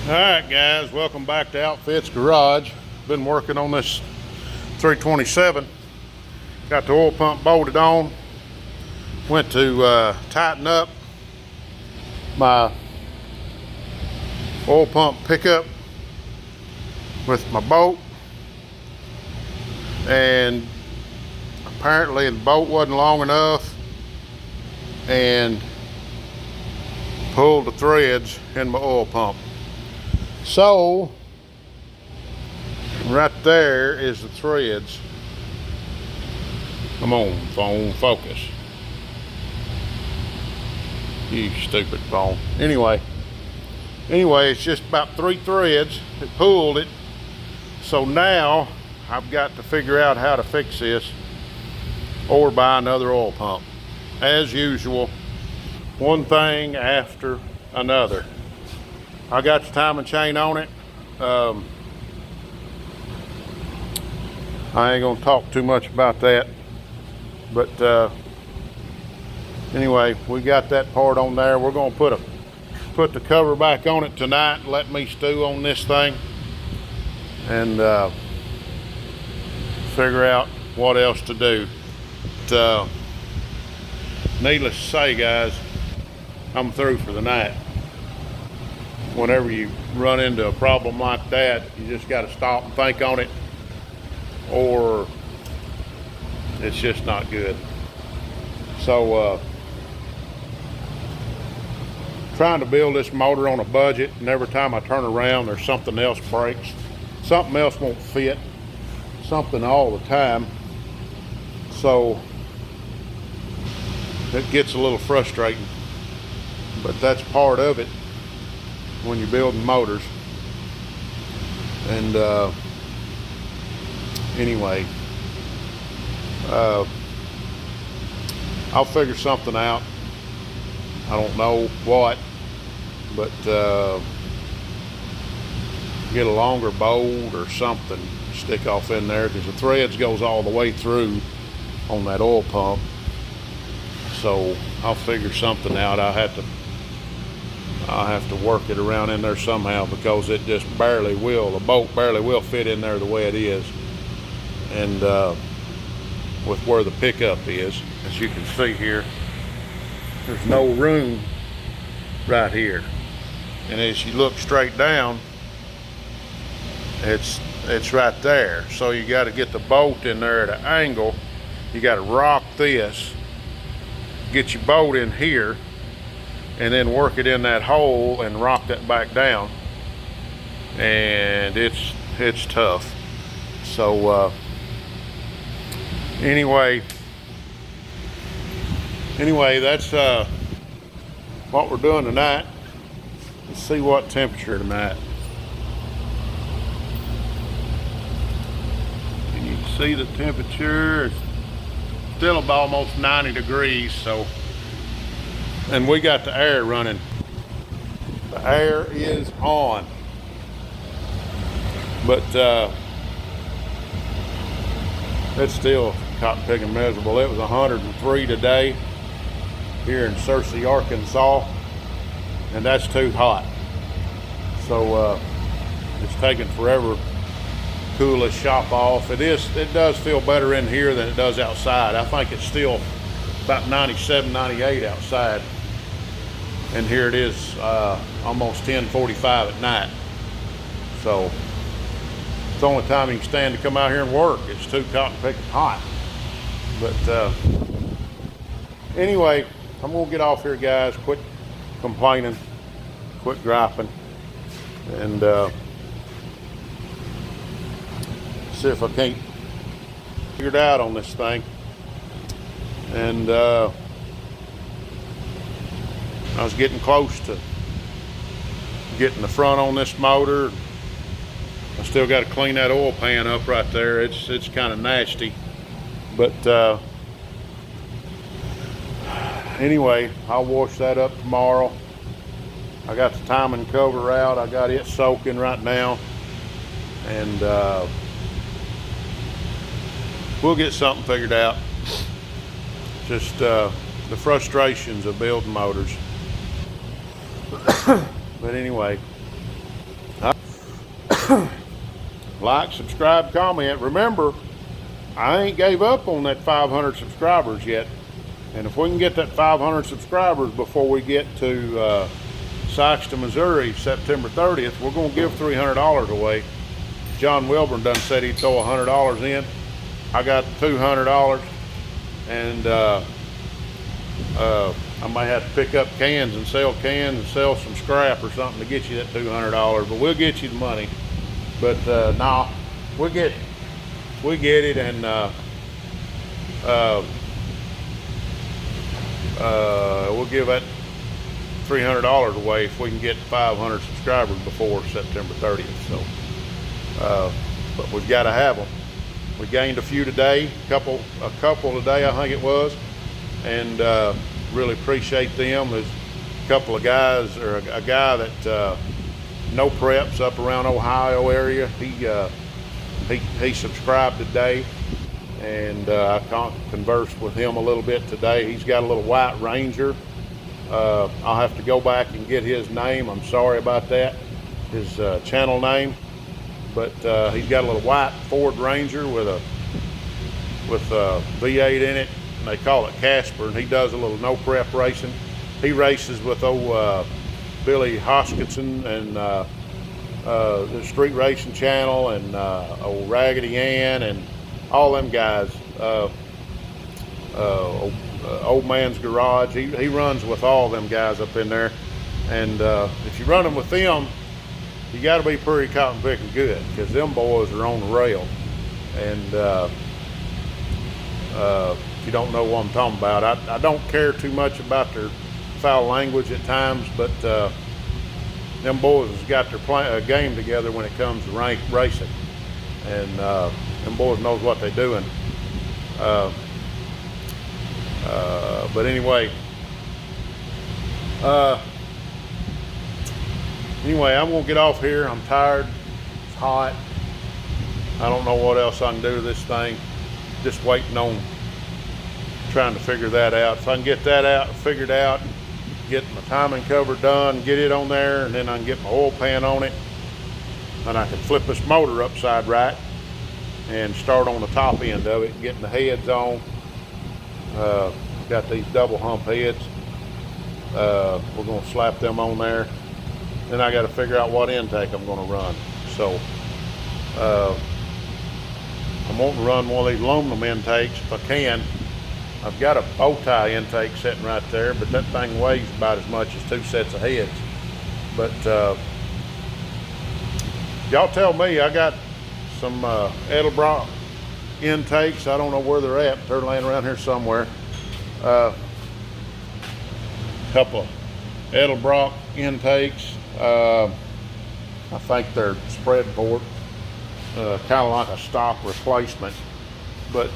Alright guys, welcome back to Outfits Garage. Been working on this 327. Got the oil pump bolted on. Went to tighten up my oil pump pickup with my bolt, and apparently the bolt wasn't long enough and pulled the threads in my oil pump. So right there is the threads. Come on, phone, focus. You stupid phone. Anyway, it's just about 3 threads that pulled it. So now I've got to figure out how to fix this or buy another oil pump. As usual, one thing after another. I got the timing chain on it. I ain't gonna talk too much about that, but anyway, we got that part on there. We're gonna put the cover back on it tonight and let me stew on this thing and figure out what else to do. But, needless to say, guys, I'm through for the night. Whenever you run into a problem like that, you just got to stop and think on it, or it's just not good. So trying to build this motor on a budget, and every time I turn around there's something else breaks, something else won't fit, something all the time. So it gets a little frustrating, but that's part of it when you're building motors. And anyway, I'll figure something out. I don't know what, but get a longer bolt or something, stick off in there, because the threads goes all the way through on that oil pump. So I'll figure something out. I'll have to work it around in there somehow, because it just barely will. The bolt barely will fit in there the way it is, and with where the pickup is, as you can see here, there's no room right here. And as you look straight down, it's right there. So you got to get the bolt in there at an angle. You got to rock this, get your bolt in here, and then work it in that hole and rock that back down. And it's tough. So anyway, that's what we're doing tonight. Let's see what temperature tonight. Can you see the temperature? It's still about almost 90 degrees. So, and we got the air running. The air is on. But it's still cotton picking miserable. It was 103 today here in Searcy, Arkansas, and that's too hot. So it's taking forever to cool this shop off. It does feel better in here than it does outside. I think it's still about 97, 98 outside, and here it is almost 10:45 at night. So it's the only time you can stand to come out here and work. It's too cotton picking hot. But anyway, I'm gonna get off here, guys. Quit complaining, quit griping, and see if I can't figure it out on this thing. And I was getting close to getting the front on this motor. I still got to clean that oil pan up right there. It's kind of nasty, but anyway, I'll wash that up tomorrow. I got the timing cover out. I got it soaking right now, and we'll get something figured out. Just the frustrations of building motors. But anyway, Like, subscribe, comment. Remember, I ain't gave up on that 500 subscribers yet. And if we can get that 500 subscribers before we get to Saxton, Missouri, September 30th, we're going to give $300 away. John Wilburn done said he'd throw $100 in. I got $200, and I might have to pick up cans and sell some scrap or something to get you that $200, but we'll get you the money. But nah, we get it, and we'll give that $300 away if we can get 500 subscribers before September 30th. So, but we've got to have them. We gained a few today, a couple today, I think it was, and really appreciate them. There's a couple of guys, or a guy that no preps up around Ohio area. He subscribed today, and I conversed with him a little bit today. He's got a little white Ranger. I'll have to go back and get his name. I'm sorry about that, his channel name. But he's got a little white Ford Ranger with a V8 in it, and they call it Casper, and he does a little no prep racing. He races with old Billy Hoskinson and the Street Racing Channel, and old Raggedy Ann, and all them guys. Old Man's Garage. He runs with all them guys up in there, and if you run them with them, you got to be pretty cotton picking good, because them boys are on the rail. And if you don't know what I'm talking about, I don't care too much about their foul language at times, but them boys has got their game together when it comes to racing, and them boys knows what they're doing. But anyway, I'm gonna get off here. I'm tired. It's hot. I don't know what else I can do to this thing. Just waiting on trying to figure that out. If I can get that figured out, get my timing cover done, get it on there, and then I can get my oil pan on it, and I can flip this motor upside right and start on the top end of it, getting the heads on. Got these double hump heads. We're gonna slap them on there. Then I got to figure out what intake I'm going to run. So I'm wanting to run one of these aluminum intakes if I can. I've got a bow tie intake sitting right there, but that thing weighs about as much as 2 sets of heads. But y'all tell me. I got some Edelbrock intakes. I don't know where they're at, but they're laying around here somewhere. Couple of Edelbrock intakes. I think they're spread board, kind of like a stock replacement. But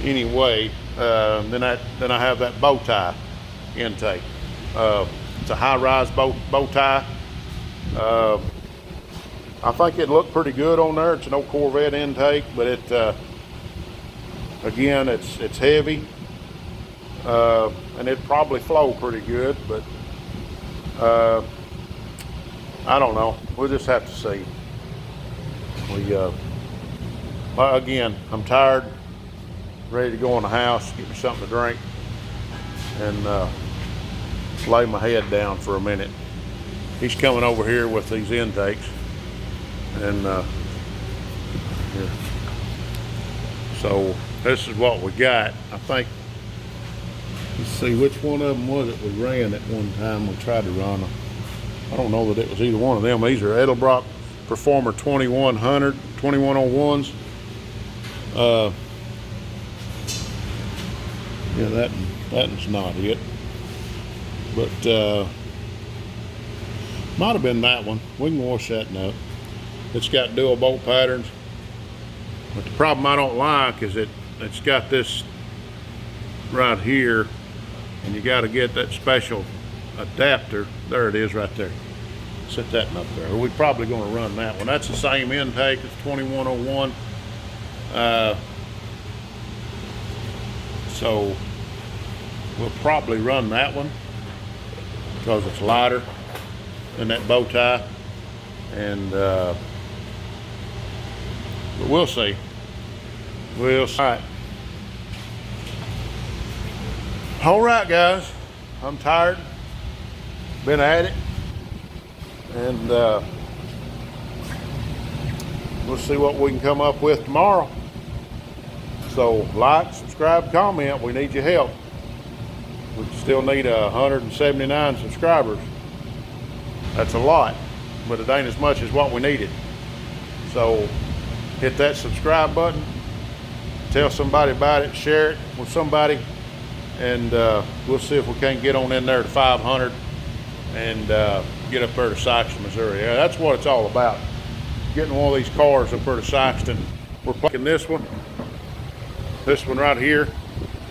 anyway, then I have that bow tie intake. It's a high-rise bow tie. I think it looked pretty good on there. It's an old Corvette intake, but it again, it's heavy, and it probably flow pretty good, but I don't know. We'll just have to see. Again, I'm tired, ready to go in the house, get me something to drink, and lay my head down for a minute. He's coming over here with these intakes, and here. So this is what we got. I think, let's see, which one of them was it we ran at one time? We tried to run them. I don't know that it was either one of them. These are Edelbrock Performer 2101s. Yeah, that one's not it. But might have been that one. We can wash that up. It's got dual bolt patterns. But the problem I don't like is it's got this right here, and you got to get that special adapter. There it is right there. Set that up there. We're probably going to run that one. That's the same intake as 2101. So we'll probably run that one because it's lighter than that bow tie. And but we'll see. We'll see. All right, guys. I'm tired. Been at it. And we'll see what we can come up with tomorrow. So like, subscribe, comment. We need your help. We still need 179 subscribers. That's a lot, but it ain't as much as what we needed. So hit that subscribe button, tell somebody about it, share it with somebody, and we'll see if we can't get on in there to 500 and get up there to Sikeston, Missouri. Yeah, that's what it's all about. Getting one of these cars up there to Sikeston. We're picking this one right here.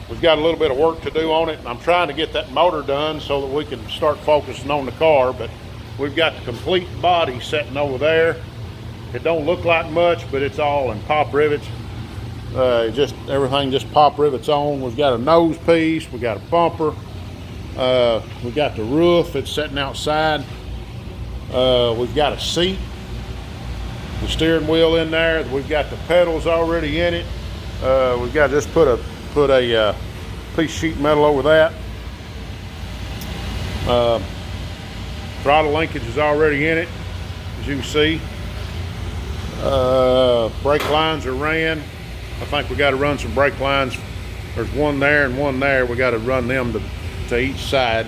We've got a little bit of work to do on it. I'm trying to get that motor done so that we can start focusing on the car, but we've got the complete body sitting over there. It don't look like much, but it's all in pop rivets. Just everything just pop rivets on. We've got a nose piece, we got a bumper, we got the roof, it's sitting outside. We've got a seat, the steering wheel in there. We've got the pedals already in it. We've got to just put a piece of sheet metal over that. Throttle linkage is already in it, as you can see. Brake lines are ran. I think we got to run some brake lines. There's one there and one there. We got to run them to each side.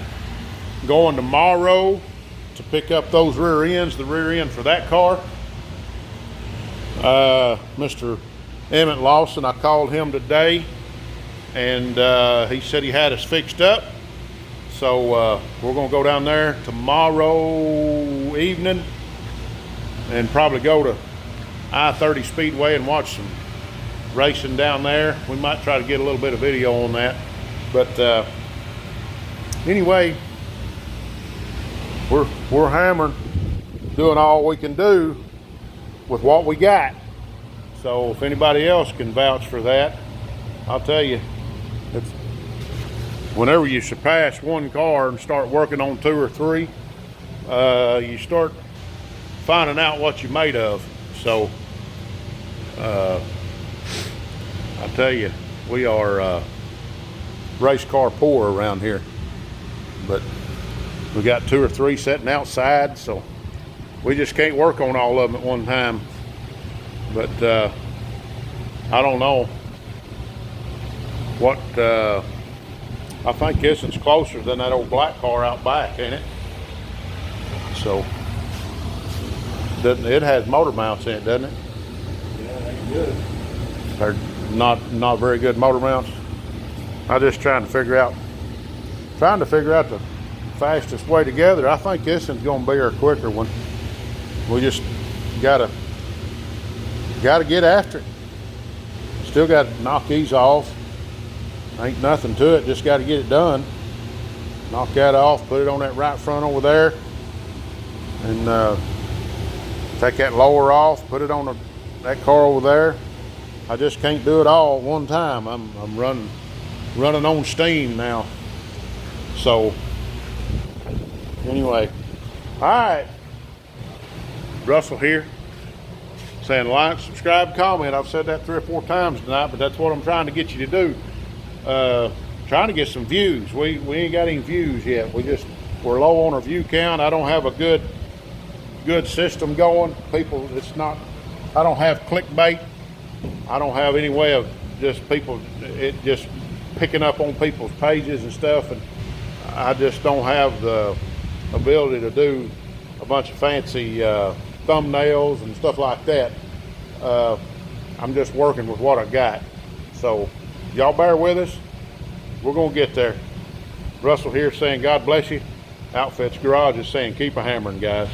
Going tomorrow to pick up those rear ends, the rear end for that car. Mr. Emmett Lawson, I called him today, and he said he had us fixed up. So we're gonna go down there tomorrow evening and probably go to I-30 Speedway and watch some racing down there. We might try to get a little bit of video on that. But anyway, we're hammering, doing all we can do with what we got. So if anybody else can vouch for that, I'll tell you, it's, whenever you surpass one car and start working on two or three, you start finding out what you're made of. So I tell you, we are race car poor around here, but we got two or three sitting outside, so we just can't work on all of them at one time. But I don't know what, I think this is closer than that old black car out back, ain't it? So it has motor mounts in it, doesn't it? Yeah, ain't good. They're not very good motor mounts. I'm just trying to figure out the fastest way together. I think this one's gonna be our quicker one. We just gotta get after it. Still got to knock these off. Ain't nothing to it, just got to get it done. Knock that off, put it on that right front over there, and take that lower off, put it on that car over there. I just can't do it all at one time. I'm running on steam now. So anyway, all right. Russell here, saying like, subscribe, comment. I've said that 3 or 4 times tonight, but that's what I'm trying to get you to do. Trying to get some views. We ain't got any views yet. We're low on our view count. I don't have a good system going. People, I don't have clickbait. I don't have any way of just picking up on people's pages and stuff, and I just don't have the ability to do a bunch of fancy thumbnails and stuff like that. I'm just working with what I got. So y'all bear with us. We're gonna get there. Russell here saying God bless you. Outfits Garage is saying keep a hammering, guys.